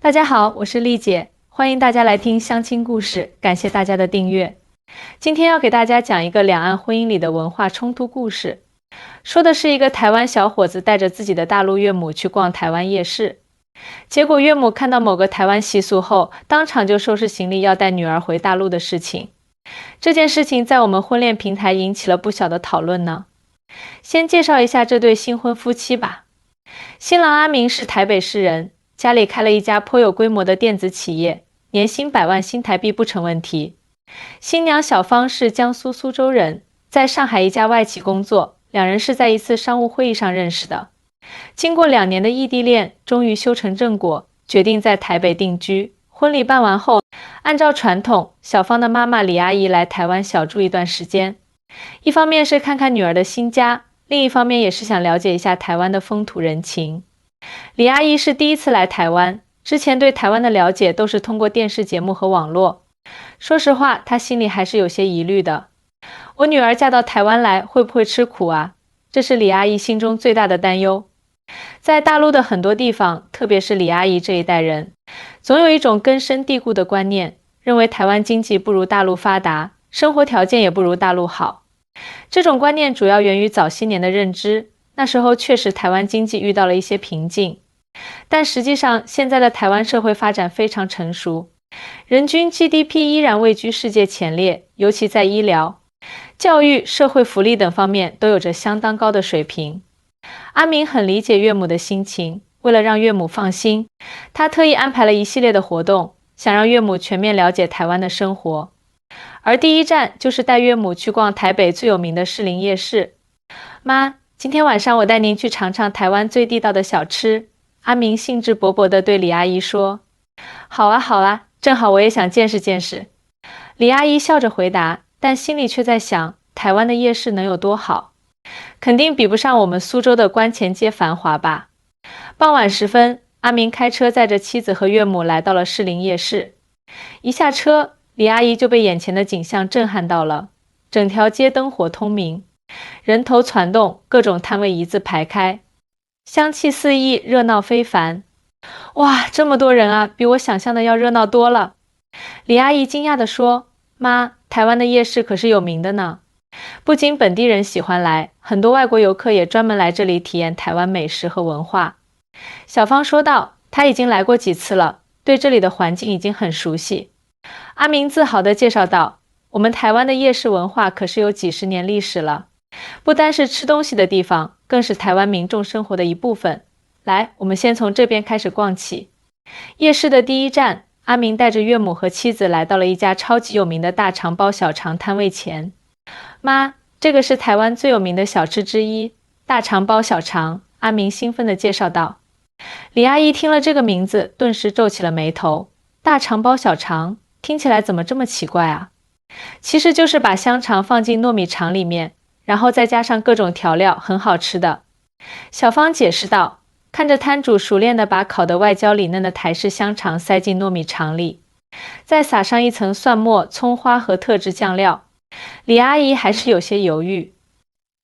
大家好，我是丽姐，欢迎大家来听相亲故事，感谢大家的订阅。今天要给大家讲一个两岸婚姻里的文化冲突故事，说的是一个台湾小伙子带着自己的大陆岳母去逛台湾夜市，结果岳母看到某个台湾习俗后，当场就收拾行李要带女儿回大陆的事情。这件事情在我们婚恋平台引起了不小的讨论呢。先介绍一下这对新婚夫妻吧。新郎阿明是台北市人，家里开了一家颇有规模的电子企业，年薪100万新台币不成问题。新娘小芳是江苏苏州人，在上海一家外企工作，两人是在一次商务会议上认识的。经过2年的异地恋，终于修成正果，决定在台北定居。婚礼办完后，按照传统，小芳的妈妈李阿姨来台湾小住一段时间，一方面是看看女儿的新家，另一方面也是想了解一下台湾的风土人情。李阿姨是第一次来台湾，之前对台湾的了解都是通过电视节目和网络。说实话，她心里还是有些疑虑的。我女儿嫁到台湾来，会不会吃苦啊？这是李阿姨心中最大的担忧。在大陆的很多地方，特别是李阿姨这一代人，总有一种根深蒂固的观念，认为台湾经济不如大陆发达，生活条件也不如大陆好。这种观念主要源于早些年的认知，那时候确实台湾经济遇到了一些瓶颈，但实际上现在的台湾社会发展非常成熟，人均 GDP 依然位居世界前列，尤其在医疗、教育、社会福利等方面都有着相当高的水平。阿明很理解岳母的心情，为了让岳母放心，他特意安排了一系列的活动，想让岳母全面了解台湾的生活。而第一站就是带岳母去逛台北最有名的士林夜市。妈，今天晚上我带您去尝尝台湾最地道的小吃。阿明兴致勃勃地对李阿姨说。好啊好啊，正好我也想见识见识。李阿姨笑着回答，但心里却在想，台湾的夜市能有多好？肯定比不上我们苏州的关前街繁华吧。傍晚时分，阿明开车载着妻子和岳母来到了士林夜市。一下车，李阿姨就被眼前的景象震撼到了。整条街灯火通明，人头攒动，各种摊位一字排开，香气四溢，热闹非凡。哇，这么多人啊，比我想象的要热闹多了。李阿姨惊讶地说，妈，台湾的夜市可是有名的呢。不仅本地人喜欢来，很多外国游客也专门来这里体验台湾美食和文化。小芳说道，她已经来过几次了，对这里的环境已经很熟悉。阿明自豪地介绍道，我们台湾的夜市文化可是有几十年历史了，不单是吃东西的地方，更是台湾民众生活的一部分。来，我们先从这边开始逛起。夜市的第一站，阿明带着岳母和妻子来到了一家超级有名的大肠包小肠摊位前。妈，这个是台湾最有名的小吃之一，大肠包小肠，阿明兴奋地介绍道。李阿姨听了这个名字，顿时皱起了眉头。大肠包小肠，听起来怎么这么奇怪啊？其实就是把香肠放进糯米肠里面，然后再加上各种调料，很好吃的。小芳解释道，看着摊主熟练地把烤得外焦里嫩的台式香肠塞进糯米肠里，再撒上一层蒜末、葱花和特制酱料。李阿姨还是有些犹豫。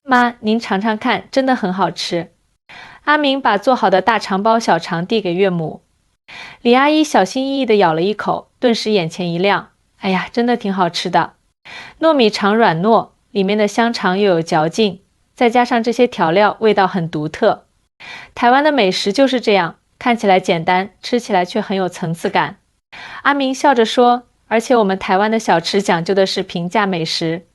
妈，您尝尝看，真的很好吃。阿明把做好的大肠包小肠递给岳母。李阿姨小心翼翼地咬了一口，顿时眼前一亮，哎呀，真的挺好吃的。糯米肠软糯，里面的香肠又有嚼劲，再加上这些调料，味道很独特。台湾的美食就是这样，看起来简单，吃起来却很有层次感。阿明笑着说，而且我们台湾的小吃讲究的是平价美食，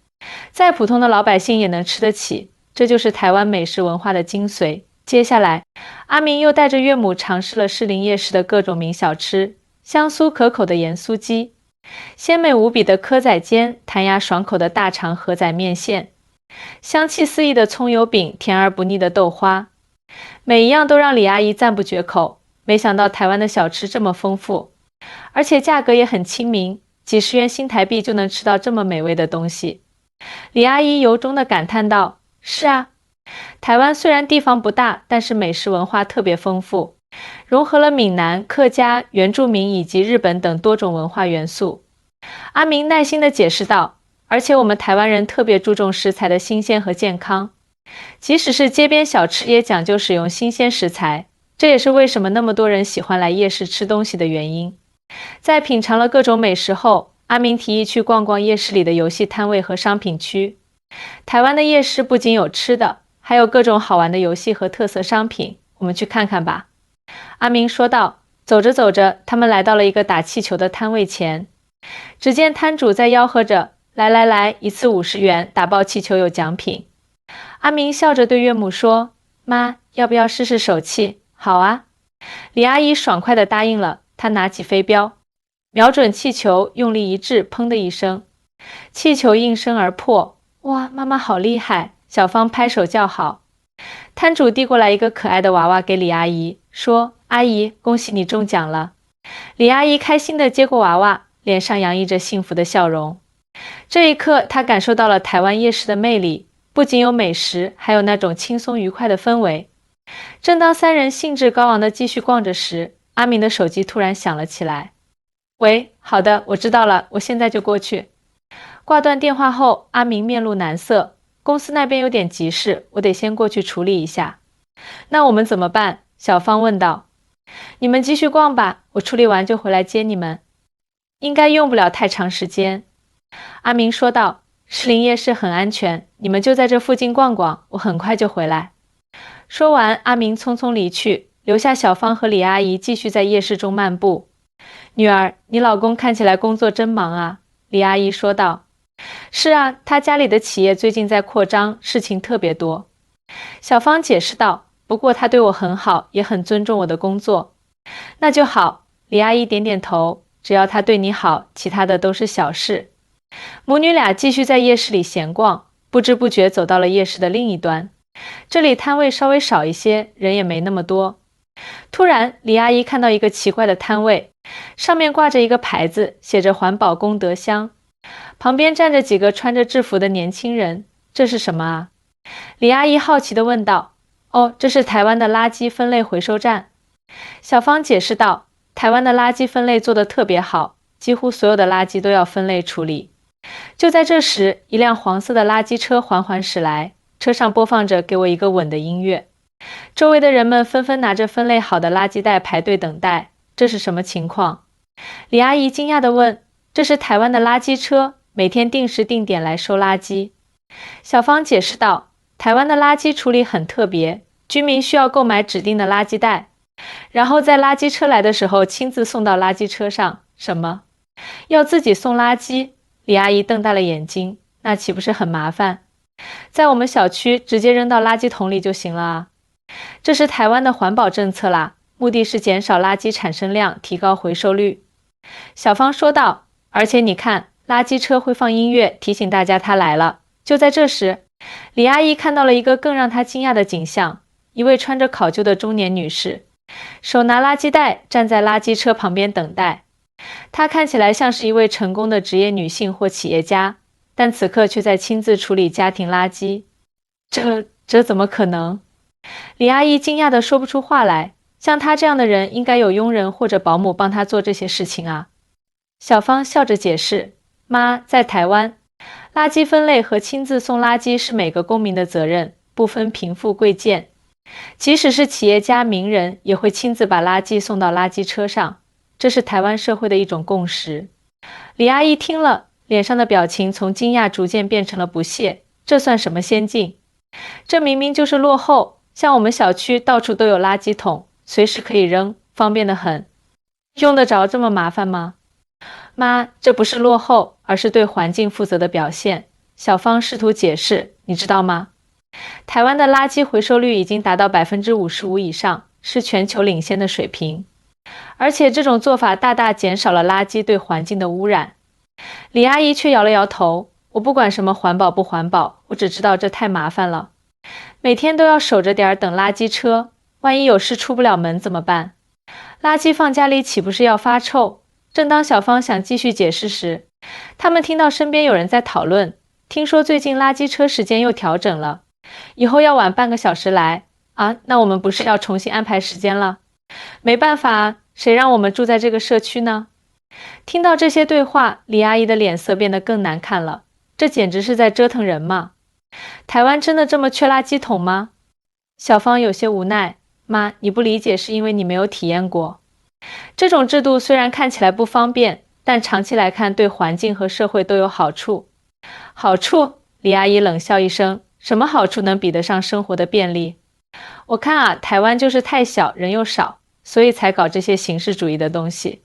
再普通的老百姓也能吃得起，这就是台湾美食文化的精髓。接下来，阿明又带着岳母尝试了士林夜市的各种名小吃，香酥可口的盐酥鸡，鲜美无比的蚵仔煎，弹牙爽口的大肠河仔面线，香气四溢的葱油饼，甜而不腻的豆花，每一样都让李阿姨赞不绝口。没想到台湾的小吃这么丰富，而且价格也很亲民，几十元新台币就能吃到这么美味的东西。李阿姨由衷地感叹道，是啊，台湾虽然地方不大，但是美食文化特别丰富，融合了闽南、客家、原住民以及日本等多种文化元素。阿明耐心地解释道，而且我们台湾人特别注重食材的新鲜和健康，即使是街边小吃也讲究使用新鲜食材，这也是为什么那么多人喜欢来夜市吃东西的原因。在品尝了各种美食后，阿明提议去逛逛夜市里的游戏摊位和商品区。台湾的夜市不仅有吃的，还有各种好玩的游戏和特色商品，我们去看看吧。阿明说道。走着走着，他们来到了一个打气球的摊位前，只见摊主在吆喝着：“来来来，一次50元，打爆气球有奖品。”阿明笑着对岳母说：“妈，要不要试试手气？”“好啊。”李阿姨爽快地答应了。她拿起飞镖，瞄准气球，用力一掷，砰的一声，气球应声而破。哇，妈妈好厉害！小芳拍手叫好。摊主递过来一个可爱的娃娃给李阿姨，说：“阿姨，恭喜你中奖了。”李阿姨开心地接过娃娃，脸上洋溢着幸福的笑容。这一刻，她感受到了台湾夜市的魅力，不仅有美食，还有那种轻松愉快的氛围。正当三人兴致高昂地继续逛着时，阿明的手机突然响了起来。“喂，好的，我知道了，我现在就过去。”挂断电话后，阿明面露难色。公司那边有点急事，我得先过去处理一下。那我们怎么办？小芳问道。你们继续逛吧，我处理完就回来接你们。应该用不了太长时间。阿明说道。士林夜市很安全，你们就在这附近逛逛，我很快就回来。说完，阿明匆匆离去，留下小芳和李阿姨继续在夜市中漫步。女儿，你老公看起来工作真忙啊，李阿姨说道。是啊，他家里的企业最近在扩张，事情特别多。小芳解释道，不过他对我很好，也很尊重我的工作。那就好，李阿姨点点头，只要他对你好，其他的都是小事。母女俩继续在夜市里闲逛，不知不觉走到了夜市的另一端。这里摊位稍微少一些，人也没那么多。突然，李阿姨看到一个奇怪的摊位，上面挂着一个牌子，写着环保功德箱。旁边站着几个穿着制服的年轻人，这是什么啊？李阿姨好奇地问道。哦，这是台湾的垃圾分类回收站。小芳解释道，台湾的垃圾分类做得特别好，几乎所有的垃圾都要分类处理。就在这时，一辆黄色的垃圾车缓缓驶来，车上播放着给我一个吻的音乐。周围的人们纷纷拿着分类好的垃圾袋排队等待，这是什么情况？李阿姨惊讶地问。这是台湾的垃圾车，每天定时定点来收垃圾。小芳解释道，台湾的垃圾处理很特别，居民需要购买指定的垃圾袋，然后在垃圾车来的时候亲自送到垃圾车上。什么？要自己送垃圾？李阿姨瞪大了眼睛，那岂不是很麻烦？在我们小区直接扔到垃圾桶里就行了啊。这是台湾的环保政策啦，目的是减少垃圾产生量，提高回收率。小芳说道。而且你看，垃圾车会放音乐，提醒大家他来了。就在这时，李阿姨看到了一个更让她惊讶的景象，一位穿着考究的中年女士，手拿垃圾袋，站在垃圾车旁边等待。她看起来像是一位成功的职业女性或企业家，但此刻却在亲自处理家庭垃圾。这怎么可能？李阿姨惊讶地说不出话来。像她这样的人，应该有佣人或者保姆帮她做这些事情啊。小芳笑着解释，妈，在台湾，垃圾分类和亲自送垃圾是每个公民的责任，不分贫富贵贱。即使是企业家、名人，也会亲自把垃圾送到垃圾车上，这是台湾社会的一种共识。李阿姨听了，脸上的表情从惊讶逐渐变成了不屑，这算什么先进？这明明就是落后，像我们小区到处都有垃圾桶，随时可以扔，方便得很。用得着这么麻烦吗？妈，这不是落后，而是对环境负责的表现。小芳试图解释，你知道吗？台湾的垃圾回收率已经达到55%以上，是全球领先的水平。而且这种做法大大减少了垃圾对环境的污染。李阿姨却摇了摇头，我不管什么环保不环保，我只知道这太麻烦了。每天都要守着点等垃圾车，万一有事出不了门怎么办？垃圾放家里岂不是要发臭？正当小芳想继续解释时，他们听到身边有人在讨论，听说最近垃圾车时间又调整了，以后要晚半个小时来啊，那我们不是要重新安排时间了？没办法啊，谁让我们住在这个社区呢？听到这些对话，李阿姨的脸色变得更难看了，这简直是在折腾人嘛！台湾真的这么缺垃圾桶吗？小芳有些无奈，妈，你不理解是因为你没有体验过。这种制度虽然看起来不方便，但长期来看对环境和社会都有好处。好处？李阿姨冷笑一声，什么好处能比得上生活的便利？我看啊，台湾就是太小，人又少，所以才搞这些形式主义的东西。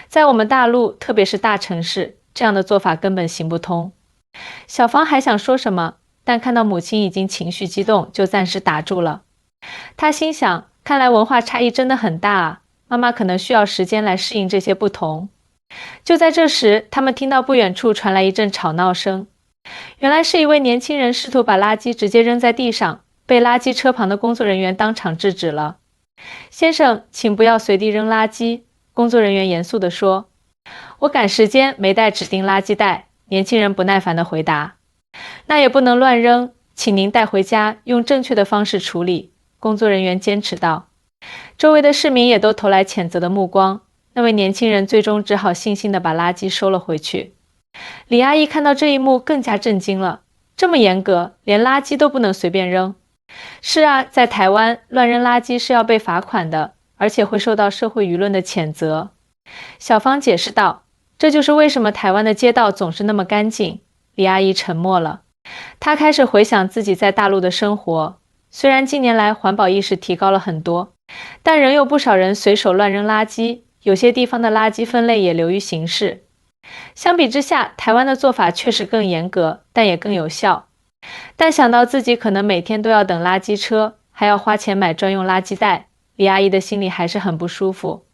在我们大陆，特别是大城市，这样的做法根本行不通。小芳还想说什么，但看到母亲已经情绪激动，就暂时打住了。她心想，看来文化差异真的很大啊，妈妈可能需要时间来适应这些不同。就在这时，他们听到不远处传来一阵吵闹声。原来是一位年轻人试图把垃圾直接扔在地上，被垃圾车旁的工作人员当场制止了。先生，请不要随地扔垃圾，工作人员严肃地说。我赶时间，没带指定垃圾袋，年轻人不耐烦地回答。那也不能乱扔，请您带回家，用正确的方式处理，工作人员坚持道。周围的市民也都投来谴责的目光，那位年轻人最终只好悻悻地把垃圾收了回去。李阿姨看到这一幕更加震惊了，这么严格，连垃圾都不能随便扔。是啊，在台湾，乱扔垃圾是要被罚款的，而且会受到社会舆论的谴责。小芳解释道，这就是为什么台湾的街道总是那么干净。李阿姨沉默了，她开始回想自己在大陆的生活。虽然近年来环保意识提高了很多，但仍有不少人随手乱扔垃圾，有些地方的垃圾分类也流于形式。相比之下，台湾的做法确实更严格，但也更有效。但想到自己可能每天都要等垃圾车，还要花钱买专用垃圾袋，李阿姨的心里还是很不舒服。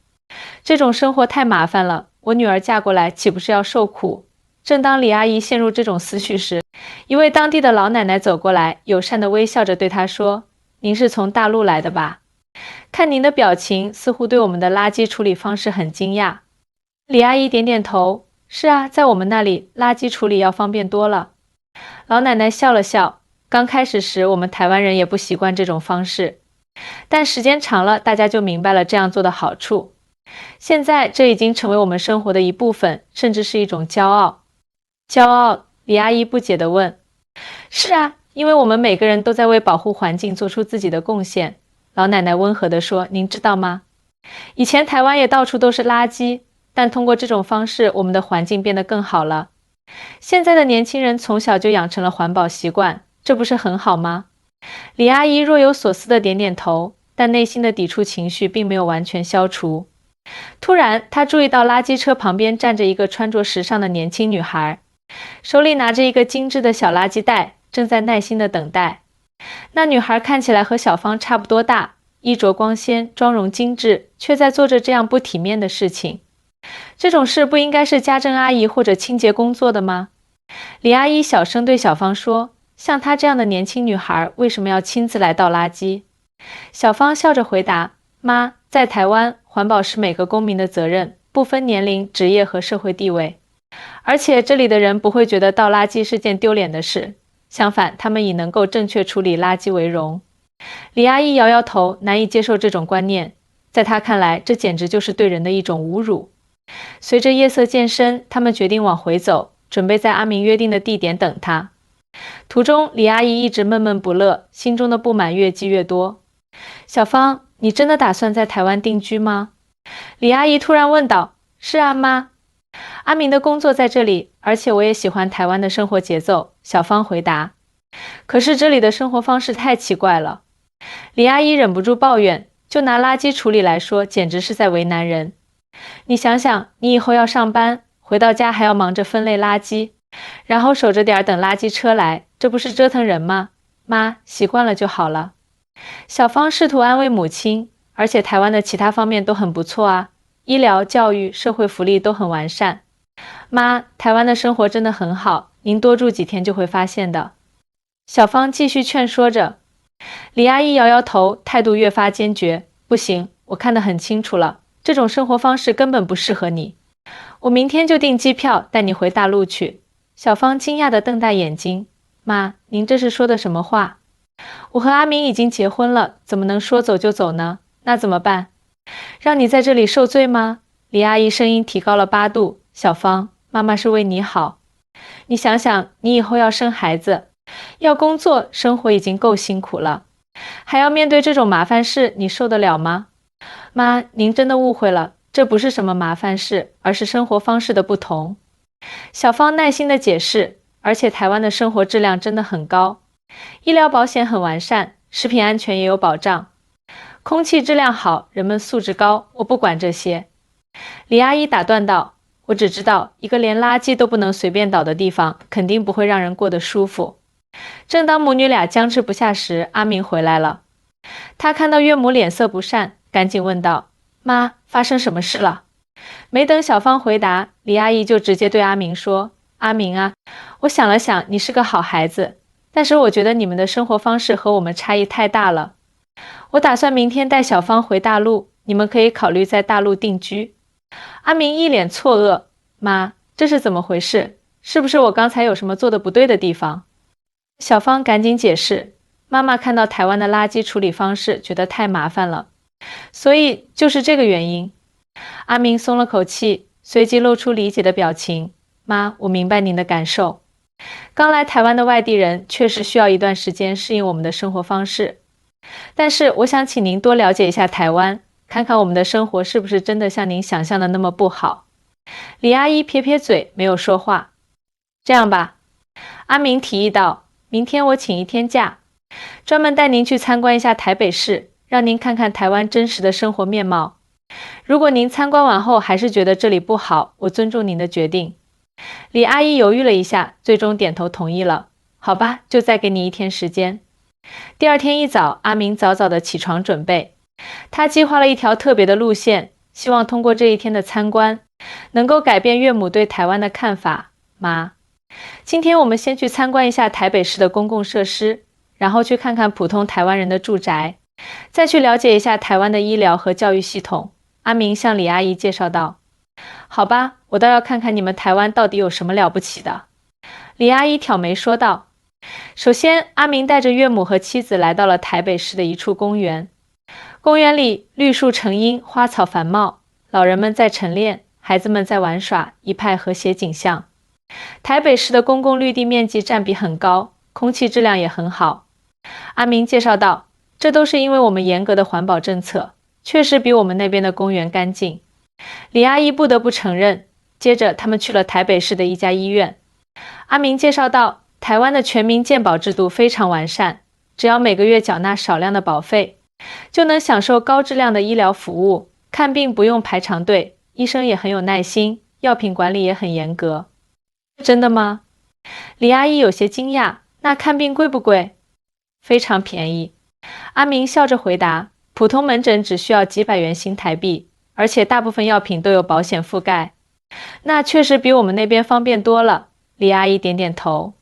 这种生活太麻烦了，我女儿嫁过来岂不是要受苦？正当李阿姨陷入这种思绪时，一位当地的老奶奶走过来，友善地微笑着对她说，您是从大陆来的吧？看您的表情，似乎对我们的垃圾处理方式很惊讶。李阿姨点点头，是啊，在我们那里，垃圾处理要方便多了。老奶奶笑了笑，刚开始时我们台湾人也不习惯这种方式，但时间长了，大家就明白了这样做的好处。现在这已经成为我们生活的一部分，甚至是一种骄傲。骄傲？李阿姨不解地问。是啊，因为我们每个人都在为保护环境做出自己的贡献。老奶奶温和地说，您知道吗？以前台湾也到处都是垃圾，但通过这种方式，我们的环境变得更好了。现在的年轻人从小就养成了环保习惯，这不是很好吗？李阿姨若有所思地点点头，但内心的抵触情绪并没有完全消除。突然，她注意到垃圾车旁边站着一个穿着时尚的年轻女孩，手里拿着一个精致的小垃圾袋，正在耐心地等待。那女孩看起来和小芳差不多大，衣着光鲜，妆容精致，却在做着这样不体面的事情。这种事不应该是家政阿姨或者清洁工做的吗？李阿姨小声对小芳说，像她这样的年轻女孩为什么要亲自来倒垃圾？小芳笑着回答，妈，在台湾，环保是每个公民的责任，不分年龄、职业和社会地位。而且这里的人不会觉得倒垃圾是件丢脸的事，相反，他们以能够正确处理垃圾为荣。李阿姨摇摇头，难以接受这种观念，在她看来，这简直就是对人的一种侮辱。随着夜色渐深，他们决定往回走，准备在阿明约定的地点等他。途中，李阿姨一直闷闷不乐，心中的不满越积越多。小芳，你真的打算在台湾定居吗？李阿姨突然问道。是啊，妈。阿明的工作在这里，而且我也喜欢台湾的生活节奏，小芳回答。可是这里的生活方式太奇怪了。李阿姨忍不住抱怨，就拿垃圾处理来说，简直是在为难人。你想想，你以后要上班，回到家还要忙着分类垃圾，然后守着点等垃圾车来，这不是折腾人吗？妈，习惯了就好了。小芳试图安慰母亲，而且台湾的其他方面都很不错啊，医疗、教育、社会福利都很完善。妈，台湾的生活真的很好，您多住几天就会发现的。小芳继续劝说着。李阿姨摇摇头，态度越发坚决。不行，我看得很清楚了，这种生活方式根本不适合你。我明天就订机票带你回大陆去。小芳惊讶地瞪大眼睛。妈，您这是说的什么话？我和阿明已经结婚了，怎么能说走就走呢？那怎么办？让你在这里受罪吗？李阿姨声音提高了8度。小芳，妈妈是为你好。你想想，你以后要生孩子，要工作，生活已经够辛苦了。还要面对这种麻烦事，你受得了吗？妈，您真的误会了，这不是什么麻烦事，而是生活方式的不同。小芳耐心地解释，而且台湾的生活质量真的很高，医疗保险很完善，食品安全也有保障，空气质量好，人们素质高，我不管这些。李阿姨打断道，我只知道一个连垃圾都不能随便倒的地方，肯定不会让人过得舒服。正当母女俩僵持不下时，阿明回来了。他看到岳母脸色不善，赶紧问道：妈，发生什么事了？没等小芳回答，李阿姨就直接对阿明说：阿明啊，我想了想，你是个好孩子，但是我觉得你们的生活方式和我们差异太大了。我打算明天带小芳回大陆，你们可以考虑在大陆定居。阿明一脸错愕，妈，这是怎么回事？是不是我刚才有什么做的不对的地方？小芳赶紧解释，妈妈看到台湾的垃圾处理方式，觉得太麻烦了，所以就是这个原因。阿明松了口气，随即露出理解的表情。妈，我明白您的感受。刚来台湾的外地人确实需要一段时间适应我们的生活方式，但是我想请您多了解一下台湾，看看我们的生活是不是真的像您想象的那么不好。李阿姨撇撇嘴，没有说话。这样吧，阿明提议道，明天我请一天假，专门带您去参观一下台北市，让您看看台湾真实的生活面貌。如果您参观完后还是觉得这里不好，我尊重您的决定。李阿姨犹豫了一下，最终点头同意了。好吧，就再给你一天时间。第二天一早，阿明早早的起床准备，他计划了一条特别的路线，希望通过这一天的参观，能够改变岳母对台湾的看法。妈，今天我们先去参观一下台北市的公共设施，然后去看看普通台湾人的住宅，再去了解一下台湾的医疗和教育系统。阿明向李阿姨介绍道。好吧，我倒要看看你们台湾到底有什么了不起的。李阿姨挑眉说道。首先，阿明带着岳母和妻子来到了台北市的一处公园。公园里绿树成荫，花草繁茂，老人们在晨练，孩子们在玩耍，一派和谐景象。台北市的公共绿地面积占比很高，空气质量也很好。阿明介绍道，这都是因为我们严格的环保政策，确实比我们那边的公园干净。李阿姨不得不承认。接着他们去了台北市的一家医院。阿明介绍道，台湾的全民健保制度非常完善，只要每个月缴纳少量的保费，就能享受高质量的医疗服务，看病不用排长队，医生也很有耐心，药品管理也很严格。真的吗？李阿姨有些惊讶，那看病贵不贵？非常便宜。阿明笑着回答，普通门诊只需要几百元新台币，而且大部分药品都有保险覆盖。那确实比我们那边方便多了。李阿姨点点头。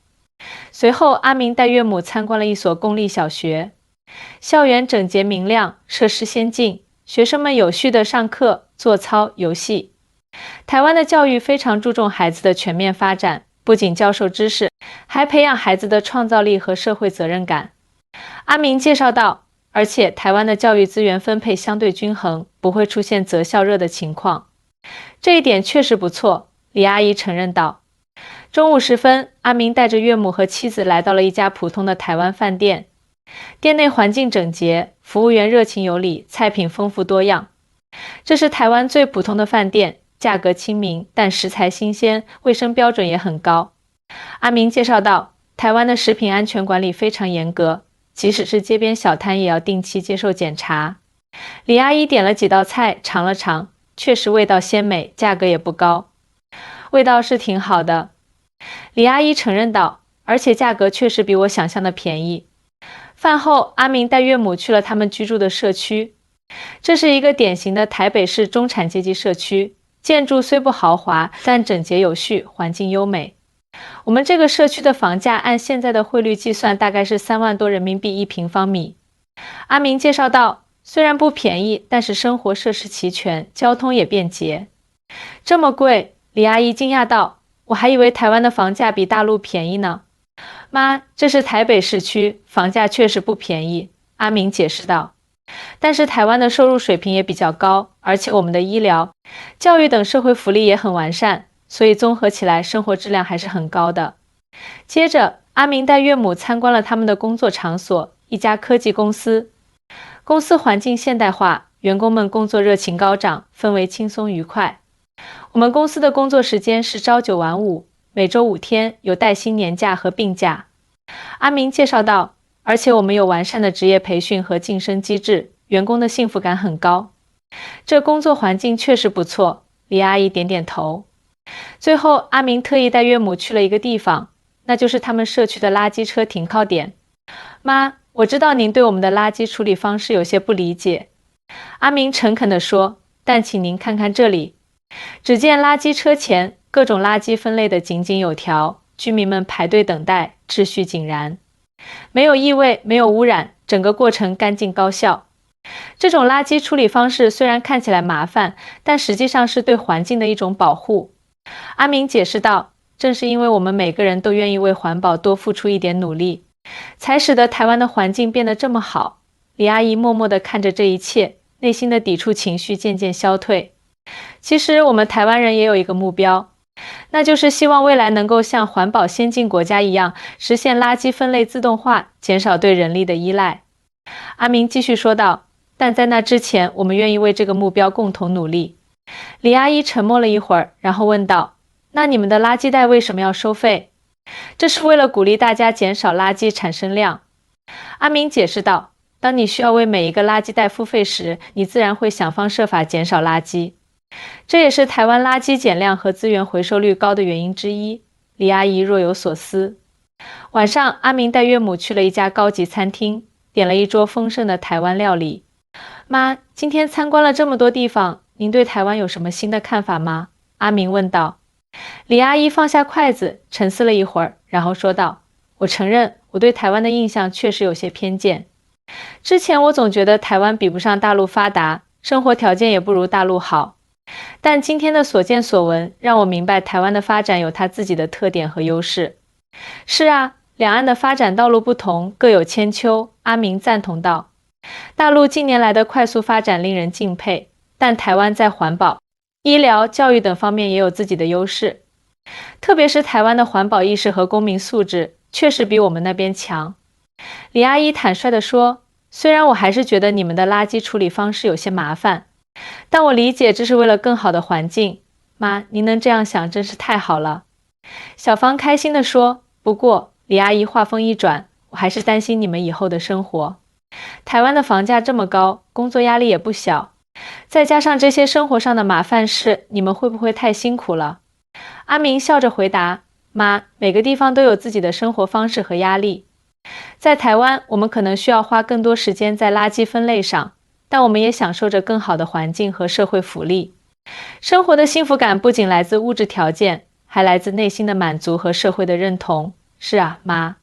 随后，阿明带岳母参观了一所公立小学，校园整洁明亮，设施先进，学生们有序地上课、做操、游戏。台湾的教育非常注重孩子的全面发展，不仅教授知识，还培养孩子的创造力和社会责任感。阿明介绍道，而且台湾的教育资源分配相对均衡，不会出现择校热的情况。这一点确实不错，李阿姨承认道。中午时分，阿明带着岳母和妻子来到了一家普通的台湾饭店。店内环境整洁，服务员热情有礼，菜品丰富多样。这是台湾最普通的饭店，价格亲民，但食材新鲜，卫生标准也很高。阿明介绍道，台湾的食品安全管理非常严格，即使是街边小摊也要定期接受检查。李阿姨点了几道菜，尝了尝，确实味道鲜美，价格也不高。味道是挺好的，李阿姨承认道，而且价格确实比我想象的便宜。饭后，阿明带岳母去了他们居住的社区。这是一个典型的台北市中产阶级社区，建筑虽不豪华，但整洁有序，环境优美。我们这个社区的房价按现在的汇率计算，大概是3万多人民币1平方米。阿明介绍道，虽然不便宜，但是生活设施齐全，交通也便捷。这么贵？李阿姨惊讶道，我还以为台湾的房价比大陆便宜呢。妈，这是台北市区，房价确实不便宜，阿明解释道。但是台湾的收入水平也比较高，而且我们的医疗、教育等社会福利也很完善，所以综合起来生活质量还是很高的。接着，阿明带岳母参观了他们的工作场所，一家科技公司。公司环境现代化，员工们工作热情高涨，氛围轻松愉快。我们公司的工作时间是朝9晚5，每周5天，有带薪年假和病假。阿明介绍道，而且我们有完善的职业培训和晋升机制，员工的幸福感很高。这工作环境确实不错，李阿姨点点头。最后，阿明特意带岳母去了一个地方，那就是他们社区的垃圾车停靠点。妈，我知道您对我们的垃圾处理方式有些不理解。阿明诚恳地说，但请您看看这里。只见垃圾车前，各种垃圾分类得井井有条，居民们排队等待，秩序井然。没有异味，没有污染，整个过程干净高效。这种垃圾处理方式虽然看起来麻烦，但实际上是对环境的一种保护。阿明解释道，正是因为我们每个人都愿意为环保多付出一点努力，才使得台湾的环境变得这么好。李阿姨默默地看着这一切，内心的抵触情绪渐渐消退。其实我们台湾人也有一个目标，那就是希望未来能够像环保先进国家一样，实现垃圾分类自动化，减少对人力的依赖。阿明继续说道，但在那之前，我们愿意为这个目标共同努力。李阿姨沉默了一会儿，然后问道，那你们的垃圾袋为什么要收费？这是为了鼓励大家减少垃圾产生量。阿明解释道，当你需要为每一个垃圾袋付费时，你自然会想方设法减少垃圾。这也是台湾垃圾减量和资源回收率高的原因之一。李阿姨若有所思。晚上，阿明带岳母去了一家高级餐厅，点了一桌丰盛的台湾料理。妈，今天参观了这么多地方，您对台湾有什么新的看法吗？阿明问道。李阿姨放下筷子，沉思了一会儿，然后说道，我承认我对台湾的印象确实有些偏见。之前我总觉得台湾比不上大陆发达，生活条件也不如大陆好。但今天的所见所闻让我明白台湾的发展有它自己的特点和优势。是啊，两岸的发展道路不同，各有千秋，阿明赞同道。大陆近年来的快速发展令人敬佩，但台湾在环保、医疗、教育等方面也有自己的优势。特别是台湾的环保意识和公民素质确实比我们那边强。李阿姨坦率地说，虽然我还是觉得你们的垃圾处理方式有些麻烦，但我理解这是为了更好的环境。妈，您能这样想真是太好了。小芳开心地说，不过李阿姨话锋一转，我还是担心你们以后的生活。台湾的房价这么高，工作压力也不小，再加上这些生活上的麻烦事，你们会不会太辛苦了？阿明笑着回答，妈，每个地方都有自己的生活方式和压力。在台湾，我们可能需要花更多时间在垃圾分类上，但我们也享受着更好的环境和社会福利。生活的幸福感不仅来自物质条件，还来自内心的满足和社会的认同。是啊，妈。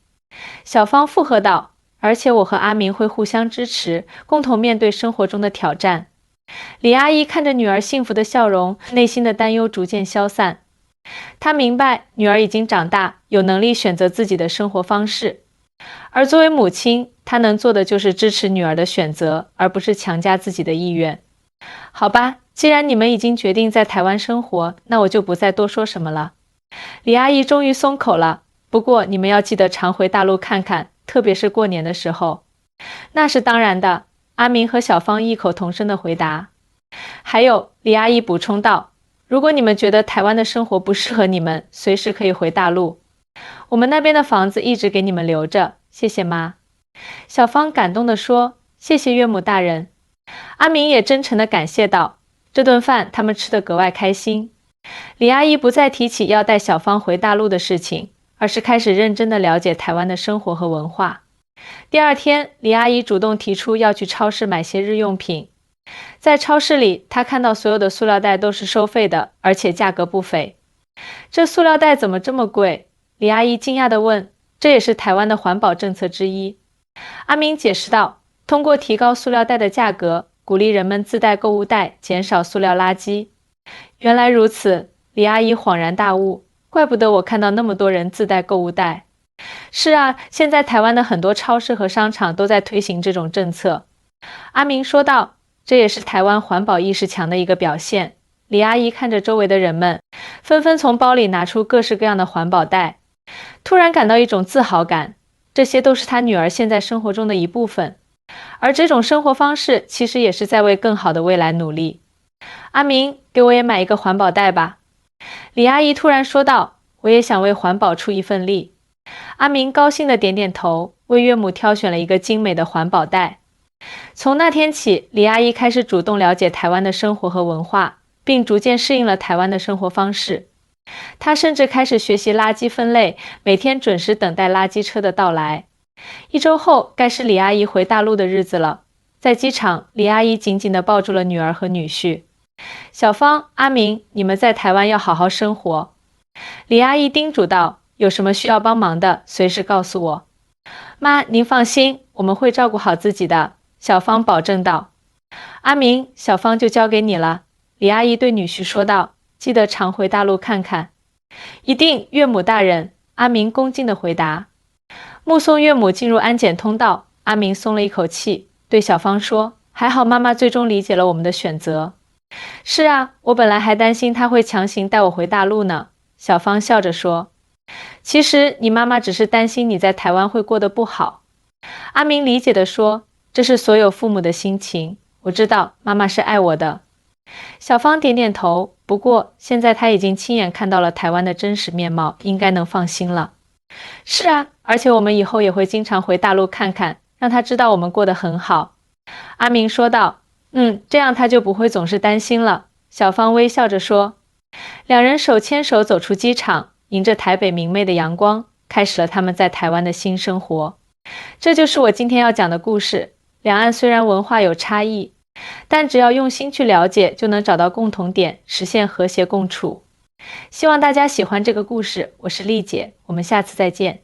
小芳附和道，而且我和阿明会互相支持，共同面对生活中的挑战。李阿姨看着女儿幸福的笑容，内心的担忧逐渐消散。她明白女儿已经长大，有能力选择自己的生活方式。而作为母亲，她能做的就是支持女儿的选择，而不是强加自己的意愿。好吧，既然你们已经决定在台湾生活，那我就不再多说什么了。李阿姨终于松口了，不过你们要记得常回大陆看看，特别是过年的时候。那是当然的，阿明和小芳异口同声地回答。还有，李阿姨补充道，如果你们觉得台湾的生活不适合你们，随时可以回大陆。我们那边的房子一直给你们留着，谢谢妈。小芳感动地说，谢谢岳母大人。阿明也真诚地感谢道，这顿饭他们吃得格外开心。李阿姨不再提起要带小芳回大陆的事情，而是开始认真地了解台湾的生活和文化。第二天，李阿姨主动提出要去超市买些日用品。在超市里，她看到所有的塑料袋都是收费的，而且价格不菲。这塑料袋怎么这么贵？李阿姨惊讶地问，这也是台湾的环保政策之一。阿明解释道，通过提高塑料袋的价格，鼓励人们自带购物袋，减少塑料垃圾。原来如此，李阿姨恍然大悟，怪不得我看到那么多人自带购物袋。是啊，现在台湾的很多超市和商场都在推行这种政策。阿明说道，这也是台湾环保意识强的一个表现。李阿姨看着周围的人们，纷纷从包里拿出各式各样的环保袋，突然感到一种自豪感。这些都是他女儿现在生活中的一部分，而这种生活方式其实也是在为更好的未来努力。阿明，给我也买一个环保袋吧。李阿姨突然说道，我也想为环保出一份力。阿明高兴地点点头，为岳母挑选了一个精美的环保袋。从那天起，李阿姨开始主动了解台湾的生活和文化，并逐渐适应了台湾的生活方式。她甚至开始学习垃圾分类，每天准时等待垃圾车的到来。1周后，该是李阿姨回大陆的日子了。在机场，李阿姨紧紧地抱住了女儿和女婿。小芳、阿明，你们在台湾要好好生活。李阿姨叮嘱道，有什么需要帮忙的，随时告诉我。妈，您放心，我们会照顾好自己的。小芳保证道。阿明，小芳就交给你了。李阿姨对女婿说道，记得常回大陆看看。一定，岳母大人。阿明恭敬地回答。目送岳母进入安检通道，阿明松了一口气，对小芳说，还好妈妈最终理解了我们的选择。是啊，我本来还担心她会强行带我回大陆呢。小芳笑着说，其实你妈妈只是担心你在台湾会过得不好。阿明理解地说，这是所有父母的心情，我知道妈妈是爱我的。小芳点点头，不过现在她已经亲眼看到了台湾的真实面貌，应该能放心了。是啊，而且我们以后也会经常回大陆看看，让她知道我们过得很好。阿明说道，这样她就不会总是担心了。小芳微笑着说。两人手牵手走出机场，迎着台北明媚的阳光，开始了他们在台湾的新生活。这就是我今天要讲的故事。两岸虽然文化有差异，但只要用心去了解，就能找到共同点，实现和谐共处。希望大家喜欢这个故事，我是丽姐，我们下次再见。